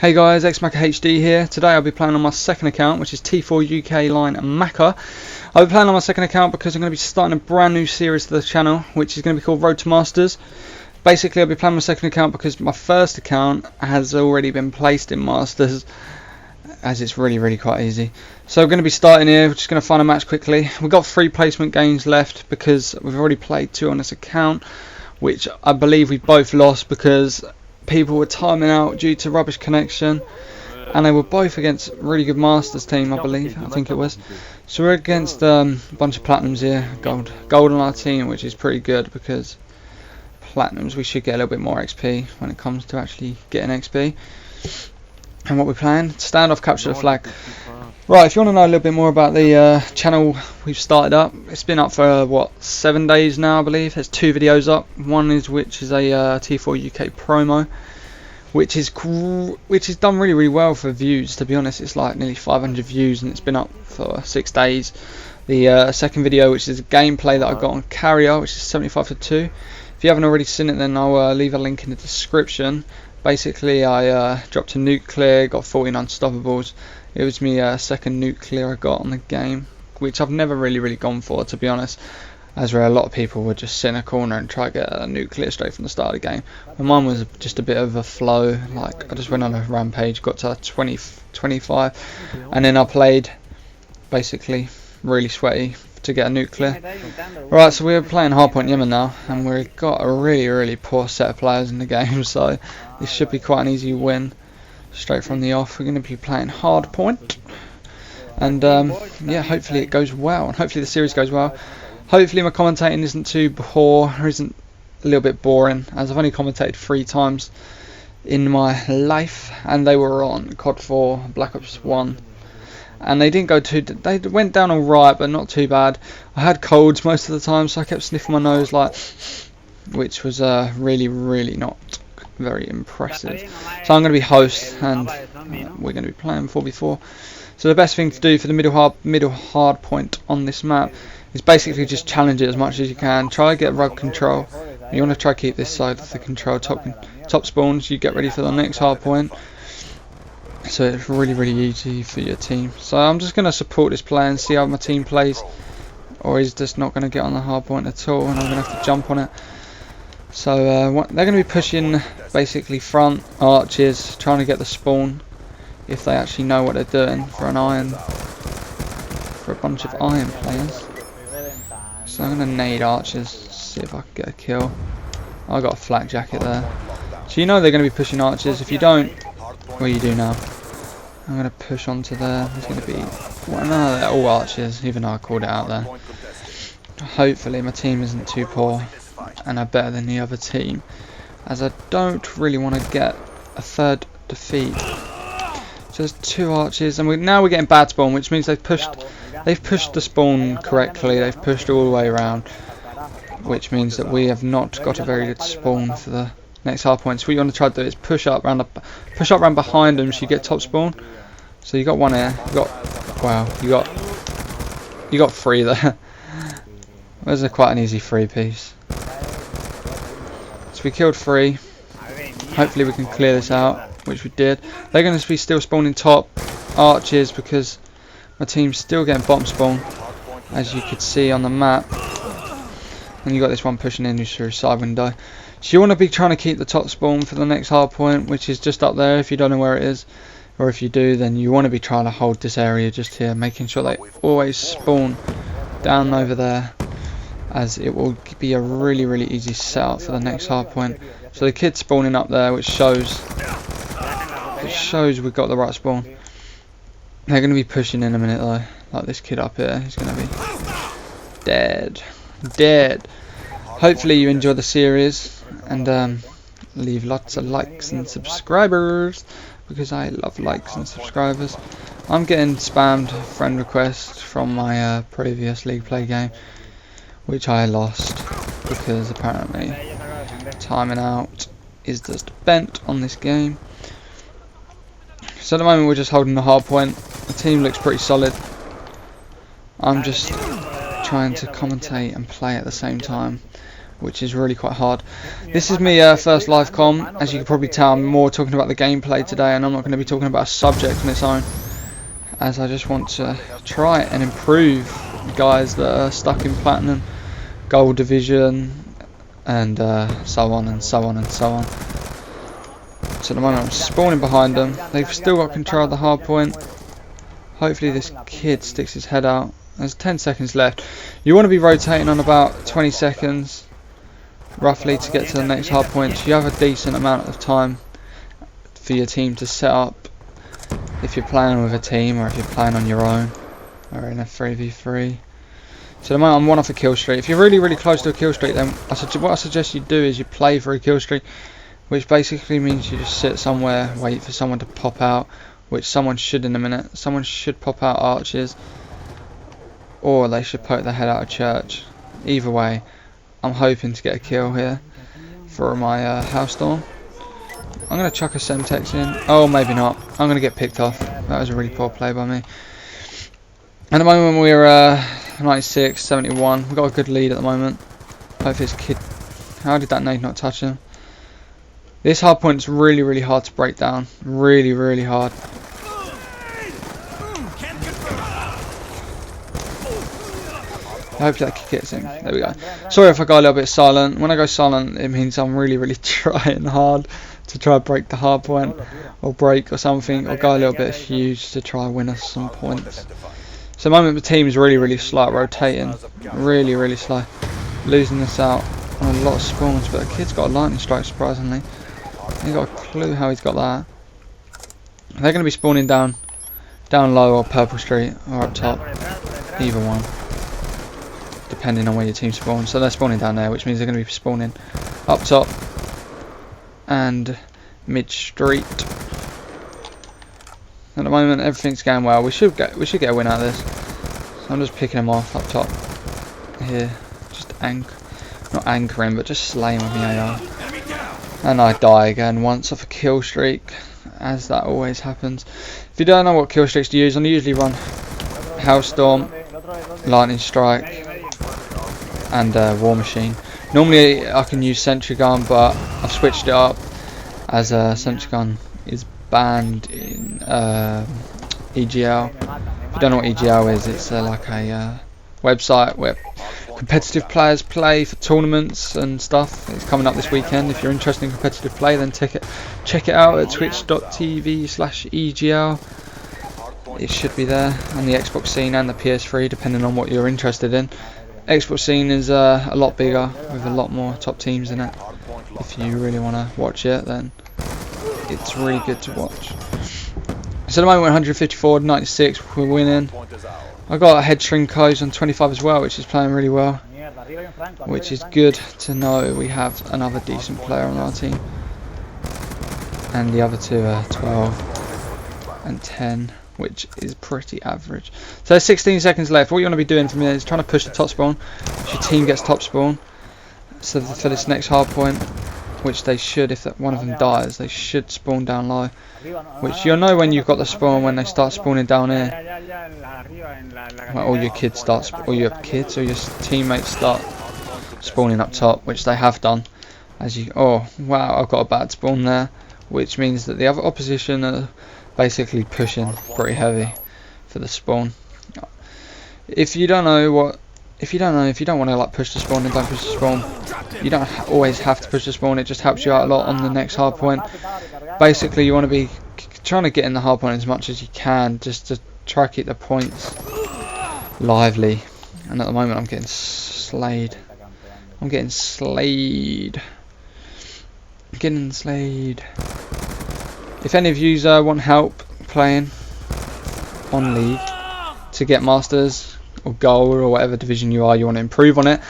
Hey guys, Macca HD here. Today I'll be playing on my second account, which is T4uK line Macca. I'll be playing on my second account because I'm going to be starting a brand new series to the channel, which is going to be called Road to Masters. Basically, I'll be playing my second account because my first account has already been placed in Masters, as it's really quite easy. So I'm going to be starting here. We're just going to find a match quickly. We've got 3 placement games left because we've already played 2 on this account, which I believe we both lost because people were timing out due to rubbish connection, and they were both against a really good Masters team, I think it was. So we're against a bunch of platinums here, gold on our team, which is pretty good because platinums we should get a little bit more XP when it comes to actually getting XP. And what we're playing, standoff, capture the flag. Right, if you want to know a little bit more about the channel we've started up, it's been up for what, 7 days now, I believe. There's 2 videos up. One is which is a T4uK promo, which is done really well for views. To be honest, it's like nearly 500 views, and it's been up for 6 days. The second video, which is a gameplay that I got on Carrier, which is 75-2. If you haven't already seen it, then I'll leave a link in the description. Basically, I dropped a nuclear, got 14 unstoppables. It was my second nuclear I got on the game, which I've never really gone for, to be honest, as where a lot of people would just sit in a corner and try to get a nuclear straight from the start of the game. And mine was just a bit of a flow, like I just went on a rampage, got to 25, and then I played basically really sweaty to get a nuclear. Right, so we're playing Hardpoint Yemen now, and we've got a really poor set of players in the game, so this should be quite an easy win. Straight from the off, we're going to be playing Hardpoint, and yeah, hopefully it goes well, and hopefully the series goes well. Hopefully my commentating isn't too isn't a little bit boring, as I've only commentated 3 times in my life, and they were on COD 4, Black Ops 1, and they didn't go they went down alright, but not too bad. I had colds most of the time, so I kept sniffing my nose, like, which was really not very impressive. So I'm going to be host, and we're going to be playing 4v4. So the best thing to do for the middle hard point on this map is basically just challenge it as much as you can. Try to get rug control. You want to try to keep this side of the control. Top spawns, you get ready for the next hard point. So it's really easy for your team. So I'm just going to support this player and see how my team plays, or he's just not going to get on the hard point at all, and I'm going to have to jump on it. So they're going to be pushing basically front arches, trying to get the spawn, if they actually know what they're doing, for a bunch of iron players. So I'm going to nade archers, see if I can get a kill. I got a flak jacket there. So you know they're going to be pushing archers. If you don't, well, you do now. I'm going to push onto there. There's going to be, well, no, they're all archers, even though I called it out there. Hopefully my team isn't too poor and are better than the other team, as I don't really want to get a 3rd defeat. So there's 2 archers, and now we're getting bad spawn, which means they've pushed the spawn correctly. They've pushed all the way around, which means that we have not got a very good spawn for the next hard point. So what you want to try to do is push up round behind them, so you get top spawn. So you got 1 here. You got 3 there. There's quite an easy 3-piece. So we killed 3. Hopefully we can clear this out, which we did. They're going to be still spawning top arches because my team's still getting bottom spawn, as you could see on the map. And you got this one pushing in through side window. So you want to be trying to keep the top spawn for the next hard point, which is just up there if you don't know where it is. Or if you do, then you want to be trying to hold this area just here, making sure they always spawn down over there, as it will be a really easy setup for the next hard point. So the kid's spawning up there, which shows we've got the right spawn. They're going to be pushing in a minute though, like this kid up here. He's going to be dead. Hopefully you enjoy the series, and leave lots of likes and subscribers, because I love likes and subscribers. I'm getting spammed friend requests from my previous League Play game, which I lost because apparently timing out is just bent on this game. So at the moment we're just holding the hard point. The team looks pretty solid. I'm just trying to commentate and play at the same time. which is really quite hard. This is me first live com. As you can probably tell, I'm more talking about the gameplay today, and I'm not going to be talking about a subject on its own, as I just want to try and improve guys that are stuck in platinum, gold division, and so on and so on and so on. So at the moment I'm spawning behind them. They've still got control of the hard point. Hopefully this kid sticks his head out. There's 10 seconds left. You want to be rotating on about 20 seconds roughly to get to the next hard point. So you have a decent amount of time for your team to set up if you're playing with a team, or if you're playing on your own, or in a 3v3. So at the moment I'm one off a kill streak. If you're really close to a kill streak, then what I suggest you do is you play for a kill streak, which basically means you just sit somewhere, wait for someone to pop out, which someone should in a minute. Someone should pop out archers, or they should poke their head out of church. Either way, I'm hoping to get a kill here for my house storm. I'm going to chuck a Semtex in. Oh, maybe not. I'm going to get picked off. That was a really poor play by me. At the moment we're 96, 71. We've got a good lead at the moment. Hopefully this kid... How did that nade not touch him? This hard point is really hard to break down. Really hard. Hopefully that kid gets him. There we go. Sorry if I go a little bit silent. When I go silent, it means I'm really trying hard to try and break the hard point, or break or something, or go a little bit huge to try and win us some points. So at the moment the team is really slow at rotating. Really slow. Losing this out on a lot of spawns, but the kid's got a lightning strike surprisingly. Ain't got a clue how he's got that. They're going to be spawning down low, or purple street, or up top. Either one, depending on where your team spawns. So they're spawning down there, which means they're going to be spawning up top and mid street. At the moment everything's going well. We should get a win out of this. So I'm just picking them off up top here, just not anchoring, but just slaying with the AR. And I die again once off a kill streak, as that always happens. If you don't know what kill streaks to use, I usually run Hellstorm, Lightning Strike, and War Machine. Normally I can use Sentry Gun, but I've switched it up, as Sentry Gun is banned in EGL. If you don't know what EGL is, it's like a website where competitive players play for tournaments and stuff. It's coming up this weekend. If you're interested in competitive play, then check it out at twitch.tv/EGL. It should be there, on the Xbox scene and the PS3, depending on what you're interested in. Xbox scene is a lot bigger, with a lot more top teams in it. If you really want to watch it, then it's really good to watch. So at the moment we're 154, 96, we're winning. I got a head shrink codes on 25 as well, which is playing really well, which is good to know. We have another decent player on our team, and the other two are 12 and 10, which is pretty average. So there's 16 seconds left. What you want to be doing from here is trying to push the top spawn. If your team gets top spawn, so for this next hard point, which they should, if one of them dies, they should spawn down low, which you'll know when you've got the spawn, when they start spawning down here. Well, all your kids or your teammates start spawning up top, which they have done. Oh wow, I've got a bad spawn there, which means that the other opposition are basically pushing pretty heavy for the spawn. If you don't want to like push the spawn, then don't push the spawn. You don't always have to push the spawn. It just helps you out a lot on the next hard point. Basically, you want to be trying to get in the hard point as much as you can, just to try to keep the points lively. And at the moment, I'm getting slayed. If any of you want help playing on League to get Masters or Gold or whatever division you want to improve on it,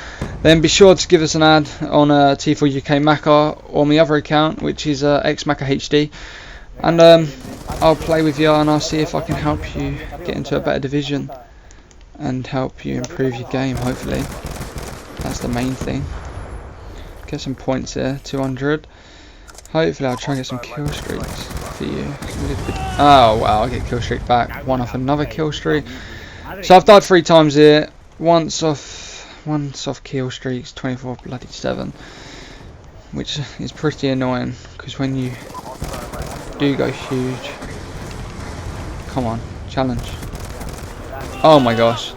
then be sure to give us an ad on T4uK Macca, or my other account, which is xMacca HD, and I'll play with you and I'll see if I can help you get into a better division and help you improve your game. Hopefully that's the main thing. Get some points here, 200. Hopefully I'll try and get some kill streaks for you. Oh wow, I get kill streak back, one off another kill streak. So I've died 3 times here, once off 1 soft kill streaks, 24 bloody 7, which is pretty annoying because when you do go huge, come on, challenge. Oh my gosh,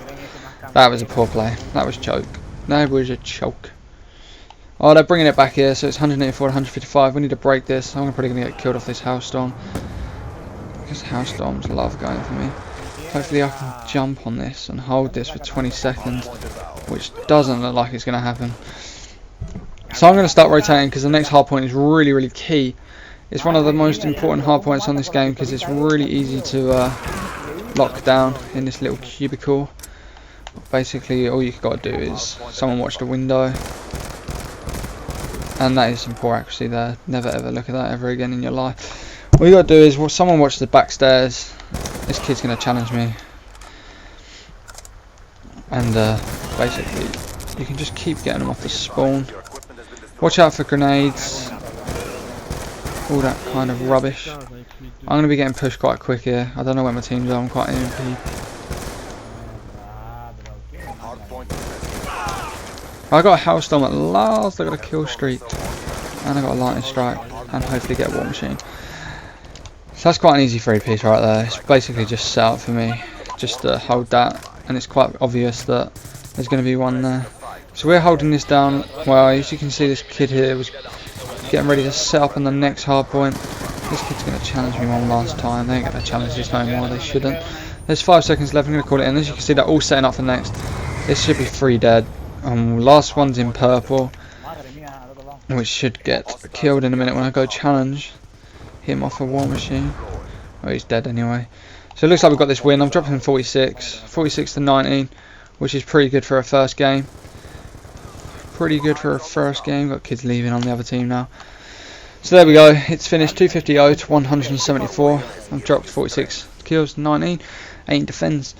that was a poor play. That was choke. That was a choke. Oh, they're bringing it back here, so it's 184 to 155. We need to break this. I'm probably going to get killed off this Hailstorm. Because Hailstorms love going for me. Hopefully I can jump on this and hold this for 20 seconds, which doesn't look like it's going to happen. So I'm going to start rotating because the next hard point is really, really key. It's one of the most important hard points on this game because it's really easy to lock down in this little cubicle. Basically, all you've got to do is someone watch the window. And that is some poor accuracy there. Never ever look at that ever again in your life. All you got to do is someone watch the back stairs. This kid's going to challenge me. And basically, you can just keep getting them off the spawn. Watch out for grenades. All that kind of rubbish. I'm going to be getting pushed quite quick here. I don't know where my team's are. I'm quite EMP. I got a Hailstorm at last. I got a kill streak. And I got a lightning strike. And hopefully get a war machine. So that's quite an easy 3-piece right there. It's basically just set up for me. Just to hold that. And it's quite obvious that there's going to be one there. So we're holding this down. Well, as you can see, this kid here was getting ready to set up on the next hard point. This kid's going to challenge me one last time. They ain't going to challenge this no more. They shouldn't. There's 5 seconds left. I'm going to call it in. As you can see, they're all setting up for next. This should be 3 dead. Last one's in purple, which should get killed in a minute when I go challenge. Hit him off a war machine. Oh, he's dead anyway. So it looks like we've got this win. I'm dropping 46 to 19, which is pretty good for a first game. Pretty good for a first game. Got kids leaving on the other team now. So there we go. It's finished 250 to 174. I've dropped 46 kills, 19, 8 defends.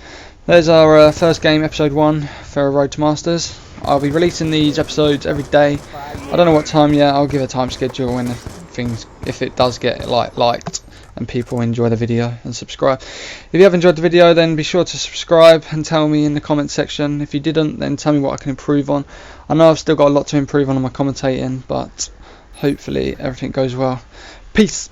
There's our first game, episode 1 for Road to Masters. I'll be releasing these episodes every day. I don't know what time yet. I'll give a time schedule when if it does get liked and people enjoy the video, and subscribe. If you have enjoyed the video, then be sure to subscribe and tell me in the comment section. If you didn't, then tell me what I can improve on. I know I've still got a lot to improve on my commentating, but hopefully everything goes well. Peace.